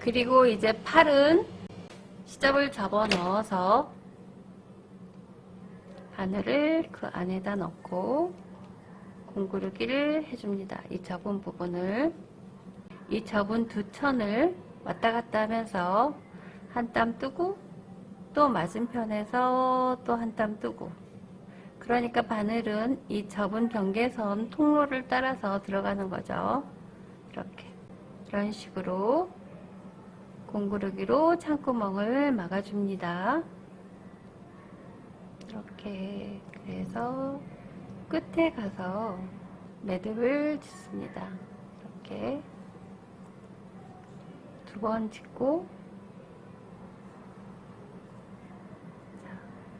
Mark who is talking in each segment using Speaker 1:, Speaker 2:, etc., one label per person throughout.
Speaker 1: 그리고 이제 팔은 시접을 접어 넣어서 바늘을 그 안에다 넣고 공구르기를 해줍니다. 이 접은 부분을, 이 접은 두 천을 왔다 갔다 하면서 한 땀 뜨고 또 맞은편에서 또 한 땀 뜨고, 그러니까 바늘은 이 접은 경계선 통로를 따라서 들어가는 거죠. 이렇게 이런 식으로 공구르기로 창구멍을 막아줍니다. 이렇게, 그래서 끝에 가서 매듭을 짓습니다. 이렇게 두 번 짓고,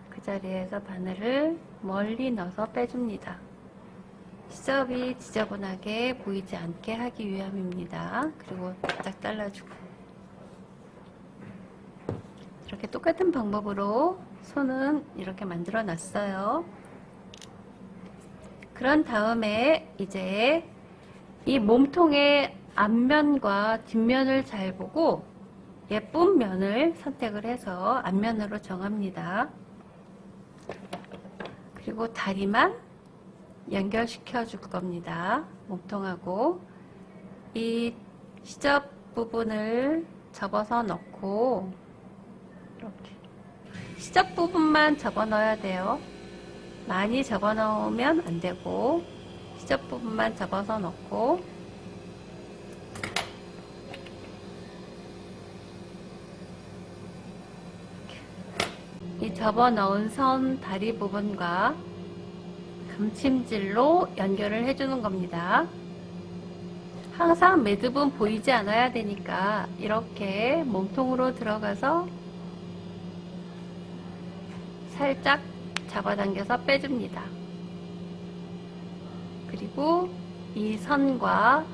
Speaker 1: 그 자리에서 바늘을 멀리 넣어서 빼줍니다. 시접이 지저분하게 보이지 않게 하기 위함입니다. 그리고 바짝 잘라주고, 이렇게 똑같은 방법으로 손은 이렇게 만들어 놨어요. 그런 다음에 이제 이 몸통의 앞면과 뒷면을 잘 보고 예쁜 면을 선택을 해서 앞면으로 정합니다. 그리고 다리만 연결시켜 줄 겁니다. 몸통하고 이 시접 부분을 접어서 넣고, 이렇게 시접 부분만 접어 넣어야 돼요. 많이 접어 넣으면 안 되고, 시접 부분만 접어서 넣고, 이 접어 넣은 선 다리 부분과 감침질로 연결을 해주는 겁니다. 항상 매듭은 보이지 않아야 되니까 이렇게 몸통으로 들어가서 살짝 잡아당겨서 빼줍니다. 그리고 이 선과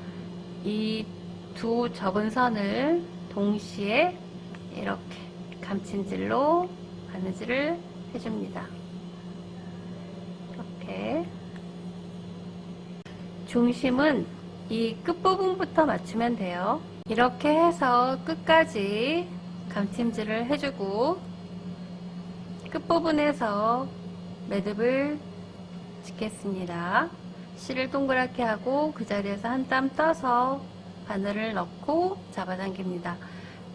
Speaker 1: 이 두 접은 선을 동시에 이렇게 감침질로 바느질을 해줍니다. 이렇게 중심은 이 끝부분부터 맞추면 돼요. 이렇게 해서 끝까지 감침질을 해주고 끝부분에서 매듭을 짓겠습니다. 실을 동그랗게 하고 그 자리에서 한 땀 떠서 바늘을 넣고 잡아당깁니다.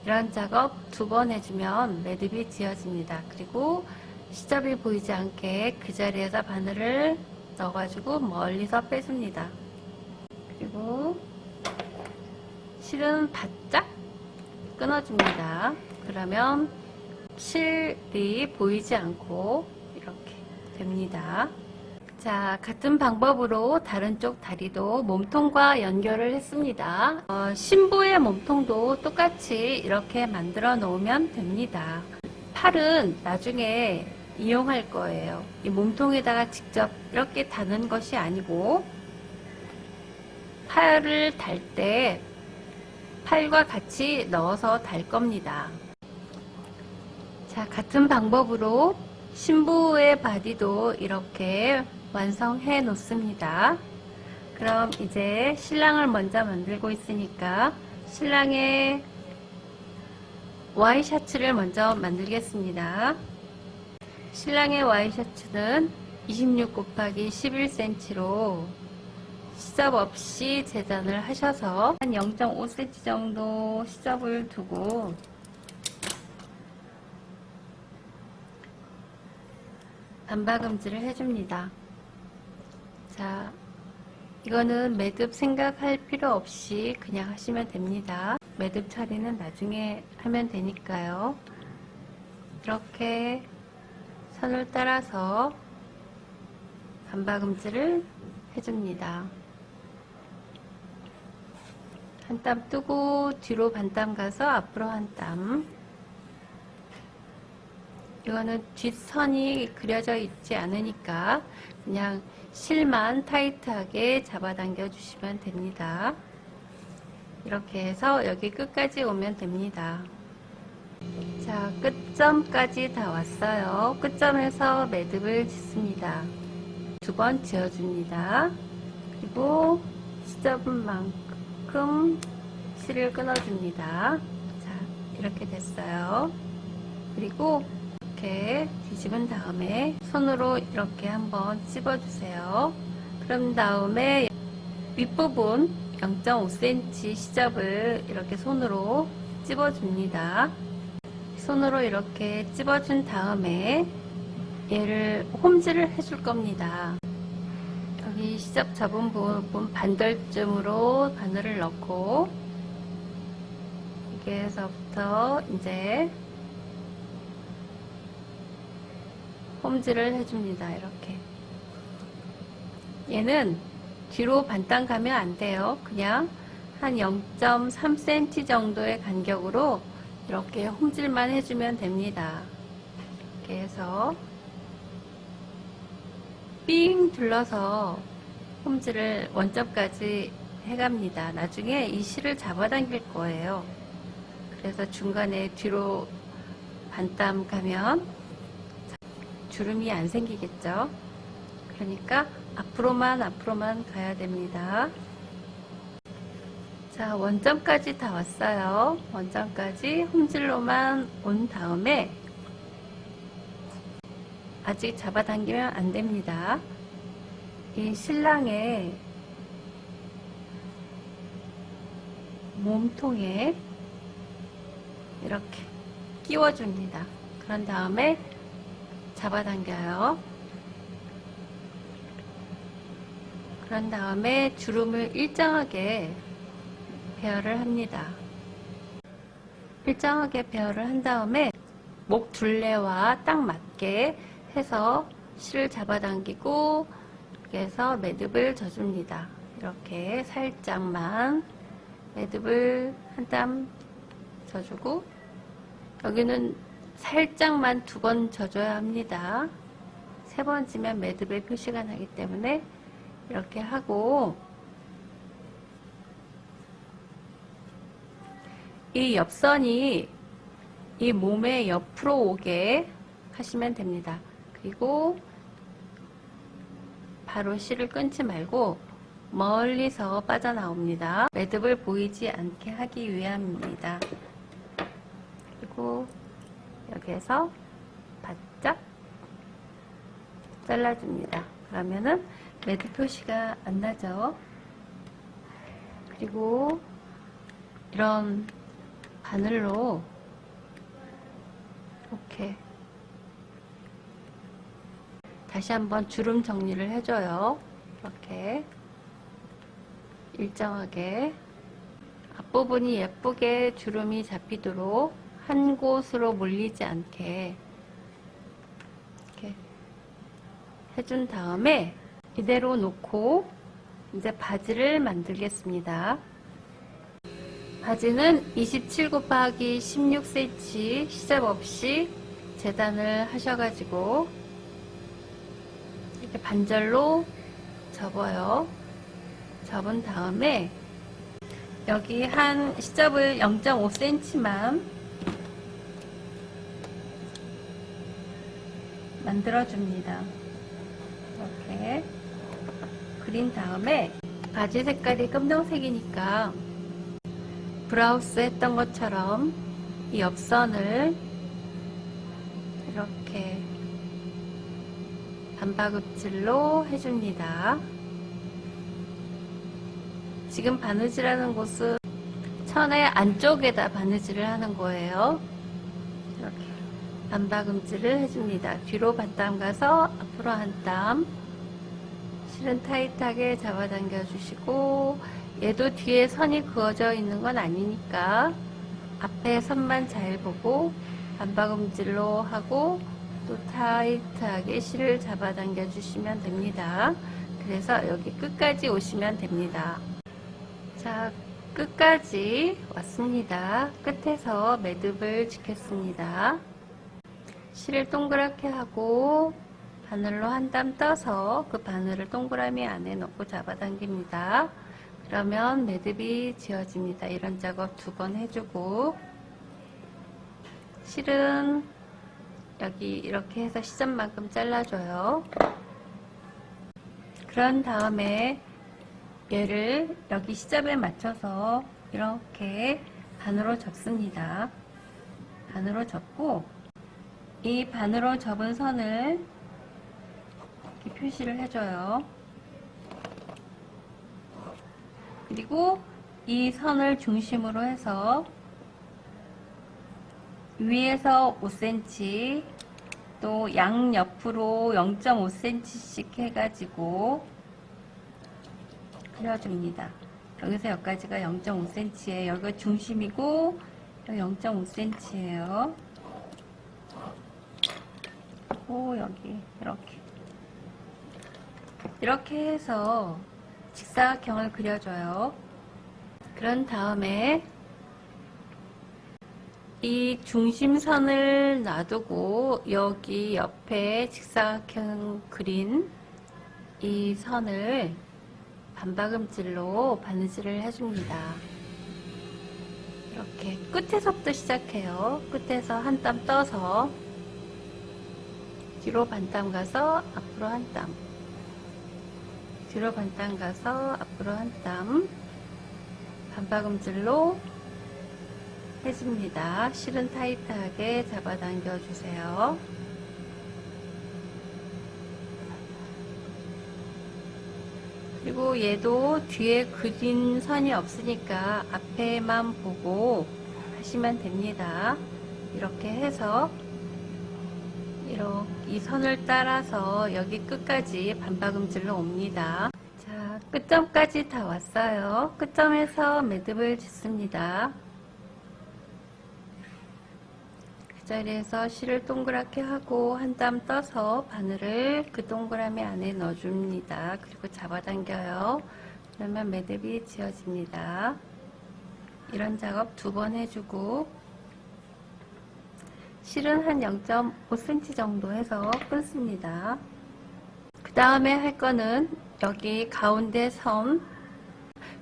Speaker 1: 이런 작업 두 번 해주면 매듭이 지어집니다. 그리고 시접이 보이지 않게 그 자리에서 바늘을 넣어가지고 멀리서 빼줍니다. 그리고 실은 바짝 끊어줍니다. 그러면 실이 보이지 않고 이렇게 됩니다. 자, 같은 방법으로 다른 쪽 다리도 몸통과 연결을 했습니다. 신부의 몸통도 똑같이 이렇게 만들어 놓으면 됩니다. 팔은 나중에 이용할 거예요. 이 몸통에다가 직접 이렇게 다는 것이 아니고 팔을 달 때 팔과 같이 넣어서 달 겁니다. 자, 같은 방법으로 신부의 바디도 이렇게 완성해 놓습니다. 그럼 이제 신랑을 먼저 만들고 있으니까 신랑의 와이셔츠를 먼저 만들겠습니다. 신랑의 와이셔츠는 26 곱하기 11cm로 시접 없이 재단을 하셔서 한 0.5cm 정도 시접을 두고 반박음질을 해줍니다. 자, 이거는 매듭 생각할 필요 없이 그냥 하시면 됩니다. 매듭 처리는 나중에 하면 되니까요. 이렇게 선을 따라서 반박음질을 해줍니다. 한 땀 뜨고 뒤로 반 땀 가서 앞으로 한 땀. 이거는 뒷선이 그려져 있지 않으니까 그냥 실만 타이트하게 잡아당겨 주시면 됩니다. 이렇게 해서 여기 끝까지 오면 됩니다. 자, 끝점까지 다 왔어요. 끝점에서 매듭을 짓습니다. 두 번 지어줍니다. 그리고 시접은 만큼 실을 끊어줍니다. 자, 이렇게 됐어요. 그리고 이렇게 뒤집은 다음에 손으로 이렇게 한번 찝어주세요. 그런 다음에 윗부분 0.5cm 시접을 이렇게 손으로 찝어줍니다. 손으로 이렇게 찝어준 다음에 얘를 홈질을 해줄 겁니다. 여기 시접 접은 부분 반덜쯤으로 바늘을 넣고 여기에서부터 이제 홈질을 해줍니다. 이렇게. 얘는 뒤로 반땅 가면 안 돼요. 그냥 한 0.3cm 정도의 간격으로 이렇게 홈질만 해주면 됩니다. 이렇게 해서 삥 둘러서 홈질을 원점까지 해갑니다. 나중에 이 실을 잡아당길 거예요. 그래서 중간에 뒤로 반땀 가면 주름이 안 생기겠죠. 그러니까 앞으로만 가야 됩니다. 자, 원점까지 다 왔어요. 원점까지 홈질로만 온 다음에 아직 잡아당기면 안 됩니다. 이 신랑의 몸통에 이렇게 끼워줍니다. 그런 다음에 잡아당겨요. 그런 다음에 주름을 일정하게 배열을 합니다. 일정하게 배열을 한 다음에 목 둘레와 딱 맞게 해서 실을 잡아당기고 이렇게 해서 매듭을 져줍니다. 이렇게 살짝만 매듭을 한 땀 져주고 여기는 살짝만 2번 져줘야 합니다. 3번 지면 매듭의 표시가 나기 때문에 이렇게 하고 이 옆선이 이 몸의 옆으로 오게 하시면 됩니다. 그리고 바로 실을 끊지 말고 멀리서 빠져나옵니다. 매듭을 보이지 않게 하기 위함입니다. 그리고 여기에서 바짝 잘라줍니다. 그러면은 매듭 표시가 안 나죠. 그리고 이런 바늘로 이렇게 다시 한번 주름 정리를 해줘요. 이렇게 일정하게 앞부분이 예쁘게 주름이 잡히도록 한 곳으로 몰리지 않게 이렇게 해준 다음에 이대로 놓고 이제 바지를 만들겠습니다. 바지는 27 곱하기 16cm 시접 없이 재단을 하셔가지고 이렇게 반절로 접어요. 접은 다음에 여기 한 시접을 0.5cm만 만들어줍니다. 이렇게 그린 다음에 바지 색깔이 검정색이니까 브라우스 했던 것처럼 이 옆선을 이렇게 반바급질로 해줍니다. 지금 바느질하는 곳은 천의 안쪽에다 바느질을 하는 거예요. 이렇게 반바금질을 해줍니다. 뒤로 반땀 가서 앞으로 한 땀. 실은 타이트하게 잡아당겨 주시고 얘도 뒤에 선이 그어져 있는 건 아니니까 앞에 선만 잘 보고 반바금질로 하고 또 타이트하게 실을 잡아당겨 주시면 됩니다. 그래서 여기 끝까지 오시면 됩니다. 자, 끝까지 왔습니다. 끝에서 매듭을 지켰습니다. 실을 동그랗게 하고 바늘로 한 땀 떠서 그 바늘을 동그라미 안에 넣고 잡아당깁니다. 그러면 매듭이 지어집니다. 이런 작업 2번 해주고 실은 여기 이렇게 해서 시접만큼 잘라줘요. 그런 다음에 얘를 여기 시접에 맞춰서 이렇게 반으로 접습니다. 반으로 접고 이 반으로 접은 선을 이렇게 표시를 해줘요. 그리고 이 선을 중심으로 해서 위에서 5cm 또 양옆으로 0.5cm씩 해가지고 그려줍니다. 여기서 여기까지가 0.5cm예요. 여기가 중심이고 여기 0.5cm예요. 오, 여기 이렇게 해서 직사각형을 그려줘요. 그런 다음에 이 중심선을 놔두고 여기 옆에 직사각형 그린 이 선을 반박음질로 바느질을 해줍니다. 이렇게 끝에서부터 시작해요. 끝에서 한 땀 떠서 뒤로 반땀 가서 앞으로 한 땀, 뒤로 반땀 가서 앞으로 한 땀 반박음질로 해줍니다. 실은 타이트하게 잡아당겨 주세요. 그리고 얘도 뒤에 그린 선이 없으니까 앞에만 보고 하시면 됩니다. 이렇게 해서 이렇게 이 선을 따라서 여기 끝까지 반박음질로 옵니다. 자, 끝점까지 다 왔어요. 끝점에서 매듭을 짓습니다. 그 자리에서 실을 동그랗게 하고 한 땀 떠서 바늘을 그 동그라미 안에 넣어줍니다. 그리고 잡아당겨요. 그러면 매듭이 지어집니다. 이런 작업 2번 해주고 실은 한 0.5cm 정도 해서 끊습니다. 그 다음에 할 거는 여기 가운데 선,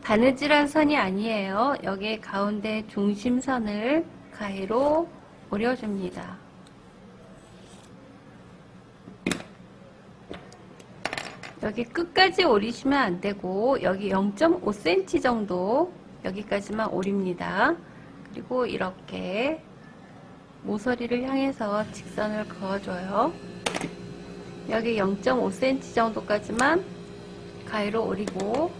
Speaker 1: 바느질한 선이 아니에요. 여기 가운데 중심선을 가위로 오려줍니다. 여기 끝까지 오리시면 안 되고 여기 0.5cm 정도 여기까지만 오립니다. 그리고 이렇게 모서리를 향해서 직선을 그어줘요. 여기 0.5cm 정도까지만 가위로 오리고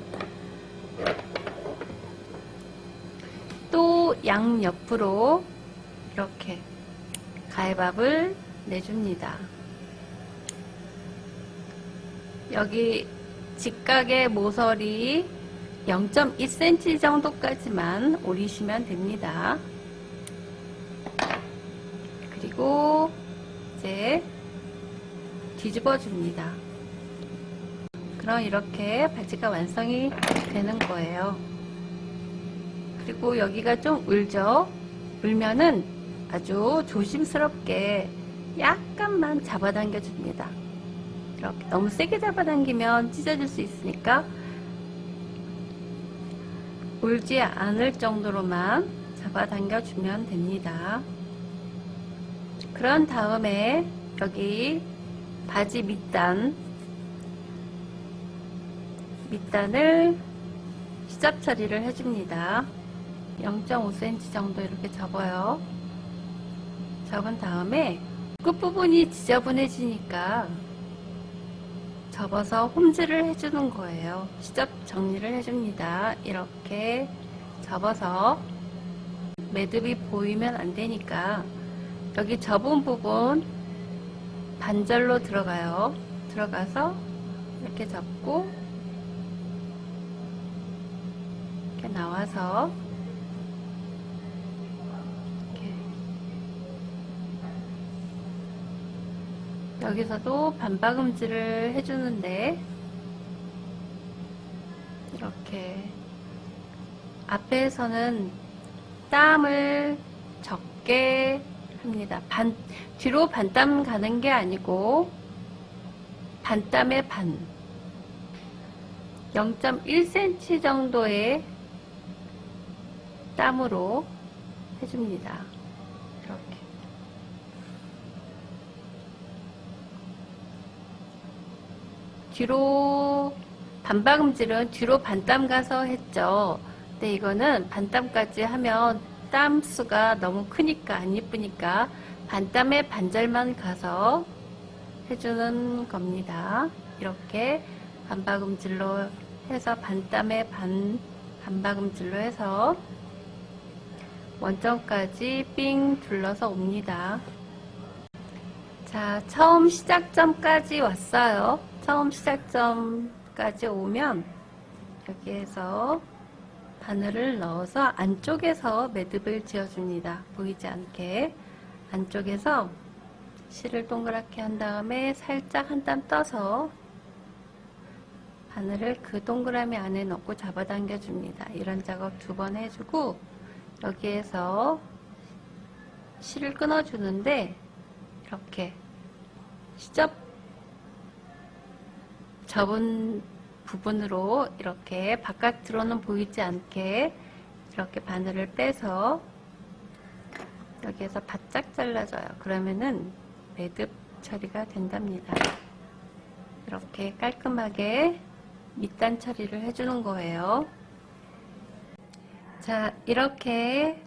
Speaker 1: 또 양옆으로 이렇게 가위밥을 내줍니다. 여기 직각의 모서리 0.2cm 정도까지만 오리시면 됩니다. 그리고 이제 뒤집어 줍니다. 그럼 이렇게 바지가 완성이 되는 거예요. 그리고 여기가 좀 울죠? 울면은 아주 조심스럽게 약간만 잡아당겨 줍니다. 이렇게 너무 세게 잡아당기면 찢어질 수 있으니까 울지 않을 정도로만 잡아당겨 주면 됩니다. 그런 다음에 여기 바지 밑단을 시접 처리를 해줍니다. 0.5cm 정도 이렇게 접어요. 접은 다음에 끝부분이 지저분해지니까 접어서 홈질을 해주는 거예요. 시접 정리를 해줍니다. 이렇게 접어서 매듭이 보이면 안 되니까 여기 접은 부분 반절로 들어가요. 들어가서 이렇게 접고 이렇게 나와서 이렇게 여기서도 반박음질을 해주는데 이렇게 앞에서는 땀을 적게 합니다. 뒤로 반땀 가는 게 아니고 반땀의 반 0.1cm 정도의 땀으로 해줍니다. 이렇게 뒤로 반박음질은 뒤로 반땀 가서 했죠. 근데 이거는 반땀까지 하면 땀 수가 너무 크니까 안 이쁘니까 반땀에 반절만 가서 해주는 겁니다. 이렇게 반박음질로 해서 반땀에 반박음질로 해서 원점까지 삥 둘러서 옵니다. 자, 처음 시작점까지 왔어요. 처음 시작점까지 오면 여기에서 바늘을 넣어서 안쪽에서 매듭을 지어줍니다. 보이지 않게 안쪽에서 실을 동그랗게 한 다음에 살짝 한 땀 떠서 바늘을 그 동그라미 안에 넣고 잡아당겨 줍니다. 이런 작업 2번 해주고 여기에서 실을 끊어 주는데 이렇게 시접 접은 부분으로 이렇게 바깥으로는 보이지 않게 이렇게 바늘을 빼서 여기에서 바짝 잘라줘요. 그러면은 매듭 처리가 된답니다. 이렇게 깔끔하게 밑단 처리를 해주는 거예요. 자, 이렇게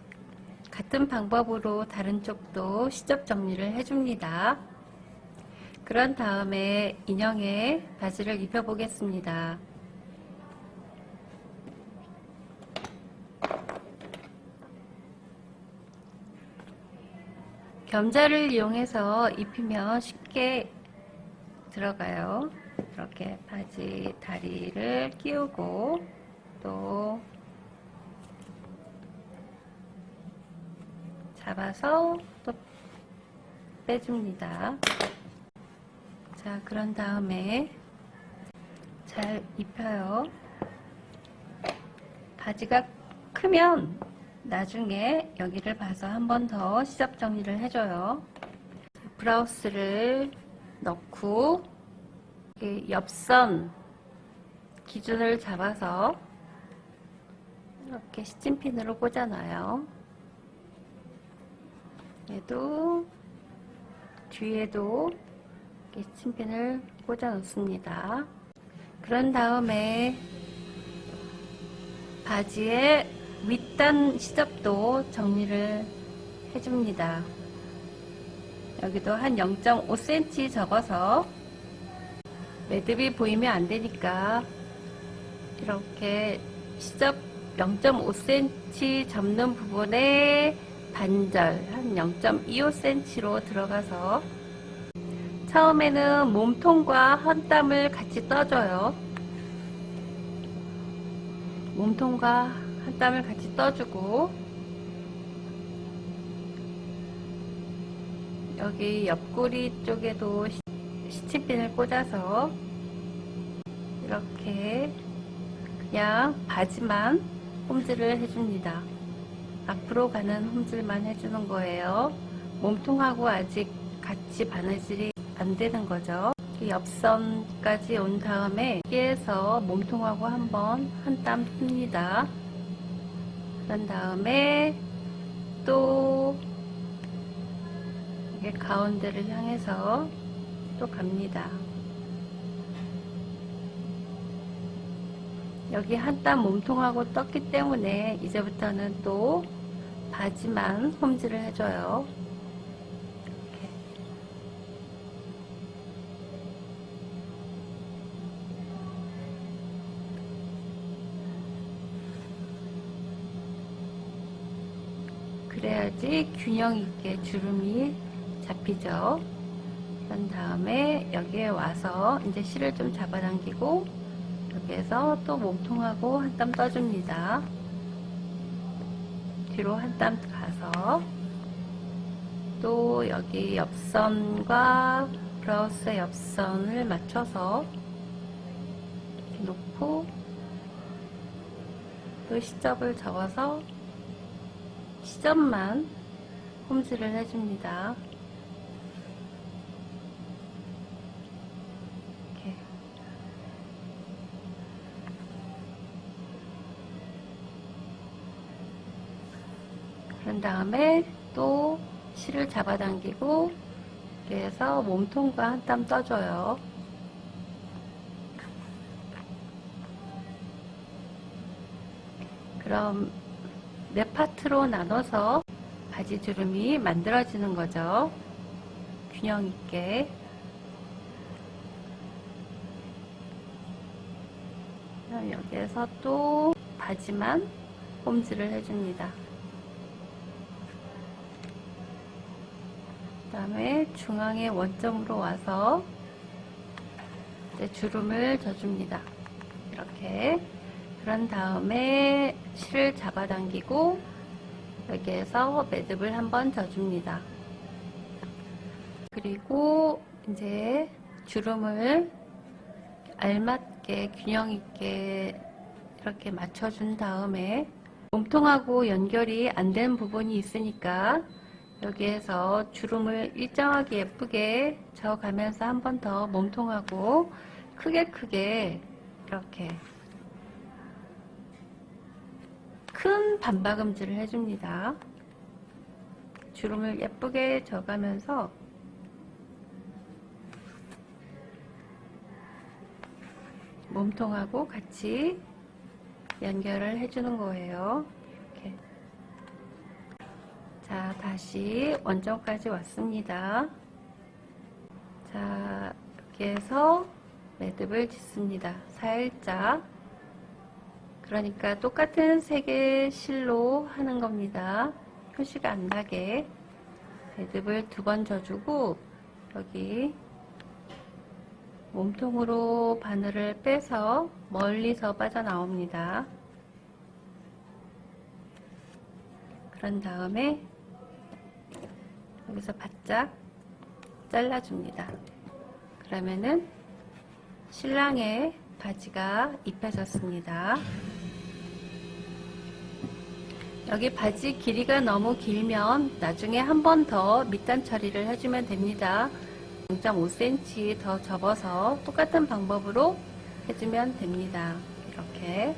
Speaker 1: 같은 방법으로 다른 쪽도 시접 정리를 해줍니다. 그런 다음에 인형에 바지를 입혀 보겠습니다. 겸자를 이용해서 입히면 쉽게 들어가요. 이렇게 바지 다리를 끼우고 또 잡아서 또 빼줍니다. 자, 그런 다음에 잘 입혀요. 바지가 크면 나중에 여기를 봐서 한 번 더 시접 정리를 해줘요. 브라우스를 넣고 옆선 기준을 잡아서 이렇게 시침핀으로 꽂아놔요. 얘도 뒤에도 이렇게 시침핀을 꽂아 놓습니다. 그런 다음에 바지의 윗단 시접도 정리를 해줍니다. 여기도 한 0.5cm 접어서 매듭이 보이면 안 되니까 이렇게 시접 0.5cm 접는 부분에 반절 한 0.25cm로 들어가서 처음에는 몸통과 헌땀을 같이 떠줘요. 몸통과 헌땀을 같이 떠주고 여기 옆구리 쪽에도 시침핀을 꽂아서 이렇게 그냥 바지만 홈질을 해줍니다. 앞으로 가는 홈질만 해주는 거예요. 몸통하고 아직 같이 바느질이 안 되는 거죠. 옆선까지 온 다음에 여기에서 몸통하고 한번 한 땀 씁니다. 그런 다음에 또 이게 가운데를 향해서 또 갑니다. 여기 한 땀 몸통하고 떴기 때문에 이제부터는 또 바지만 홈질을 해줘요. 이렇게. 그래야지 균형 있게 주름이 잡히죠. 그런 다음에 여기에 와서 이제 실을 좀 잡아당기고 여기에서 또 몸통하고 한 땀 떠줍니다. 뒤로 한 땀 가서 또 여기 옆선과 브라우스의 옆선을 맞춰서 이렇게 놓고 또 시접을 접어서 시접만 홈질을 해줍니다. 이렇게. 그런 다음에 또 실을 잡아당기고 이렇게 해서 몸통과 한 땀 떠줘요. 그럼 네 파트로 나눠서 바지 주름이 만들어지는 거죠. 균형 있게. 여기에서 또 바지만 홈질을 해줍니다. 그 다음에 중앙에 원점으로 와서 이제 주름을 져줍니다. 이렇게. 그런 다음에 실을 잡아당기고 여기에서 매듭을 한번 져줍니다. 그리고 이제 주름을 알맞게 균형 있게 이렇게 맞춰준 다음에 몸통하고 연결이 안 된 부분이 있으니까 여기에서 주름을 일정하게 예쁘게 저어가면서 한 번 더 몸통하고 크게 이렇게 큰 반박음질을 해줍니다. 주름을 예쁘게 저어가면서 몸통하고 같이 연결을 해주는 거예요. 이렇게. 자, 다시 원점까지 왔습니다. 자, 여기에서 매듭을 짓습니다. 살짝. 그러니까 똑같은 색의 실로 하는 겁니다. 표시가 안 나게 매듭을 2번 져주고 여기 몸통으로 바늘을 빼서 멀리서 빠져나옵니다. 그런 다음에 여기서 바짝 잘라줍니다. 그러면은 신랑의 바지가 입혀졌습니다. 여기 바지 길이가 너무 길면 나중에 한 번 더 밑단 처리를 해주면 됩니다. 0.5cm 더 접어서 똑같은 방법으로 해주면 됩니다. 이렇게.